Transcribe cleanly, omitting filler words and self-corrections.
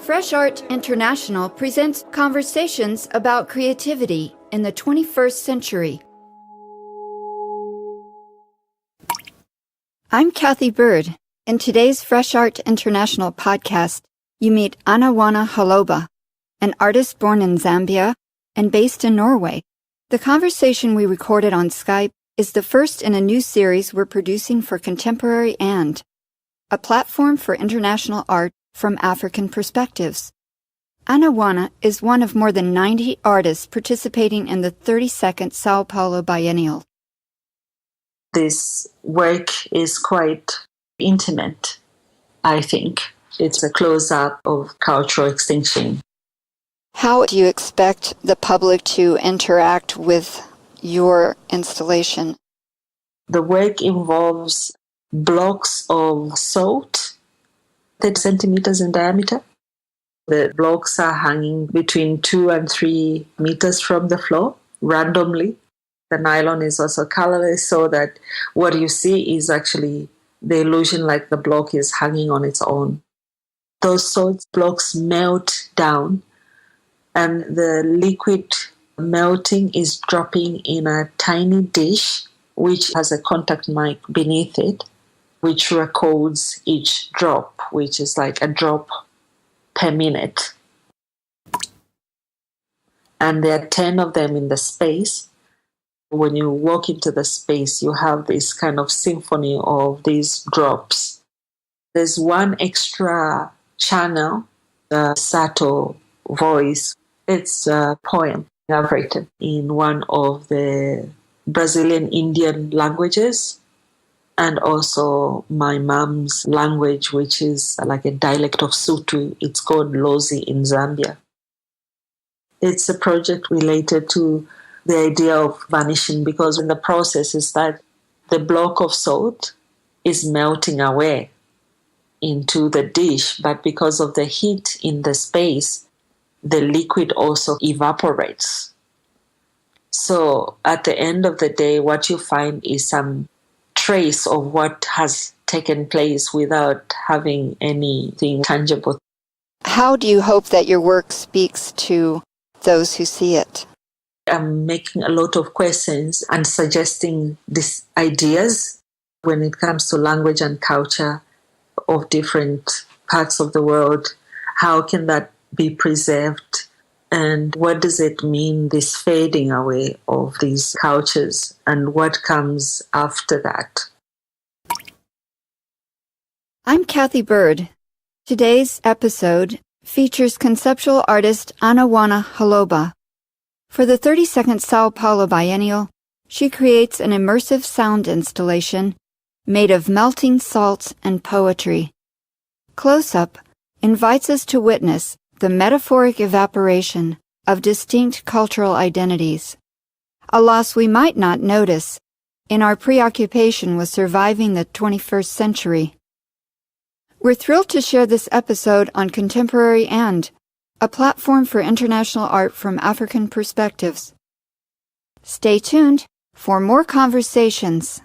Fresh Art International presents conversations about creativity in the 21st century. I'm Kathy Bird. In today's Fresh Art International podcast, you meet Anawana Haloba, an artist born in Zambia and based in Norway. The conversation we recorded on Skype is the first in a new series we're producing for Contemporary and, a platform for international art from African perspectives. Anawana is one of more than 90 artists participating in the 32nd Sao Paulo Biennial. This work is quite intimate, I think. It's a close-up of cultural extinction. How do you expect the public to interact with your installation? The work involves blocks of salt, 30 centimeters in diameter. The blocks are hanging between 2 and 3 meters from the floor, randomly. The nylon is also colorless, so that what you see is actually the illusion like the block is hanging on its own. Those salt blocks melt down, and the liquid melting is dropping in a tiny dish, which has a contact mic beneath it, which records each drop, which is like a drop per minute. And there are 10 of them in the space. When you walk into the space, you have this kind of symphony of these drops. There's one extra channel, a subtle voice. It's a poem I've written in one of the Brazilian Indian languages, and also my mom's language, which is like a dialect of Sotho. It's called Lozi in Zambia. It's a project related to the idea of vanishing, because in the process is that the block of salt is melting away into the dish, but because of the heat in the space, the liquid also evaporates. So at the end of the day, what you find is some trace of what has taken place without having anything tangible. How do you hope that your work speaks to those who see it? I'm making a lot of questions and suggesting these ideas when it comes to language and culture of different parts of the world. How can that be preserved? And what does it mean, this fading away of these cultures, and what comes after that? I'm Kathy Bird. Today's episode features conceptual artist Anawana Haloba. For the 32nd Sao Paulo Biennial, she creates an immersive sound installation made of melting salts and poetry. Close Up invites us to witness the metaphoric evaporation of distinct cultural identities, a loss we might not notice in our preoccupation with surviving the 21st century. We're thrilled to share this episode on Contemporary and, a platform for international art from African perspectives. Stay tuned for more conversations.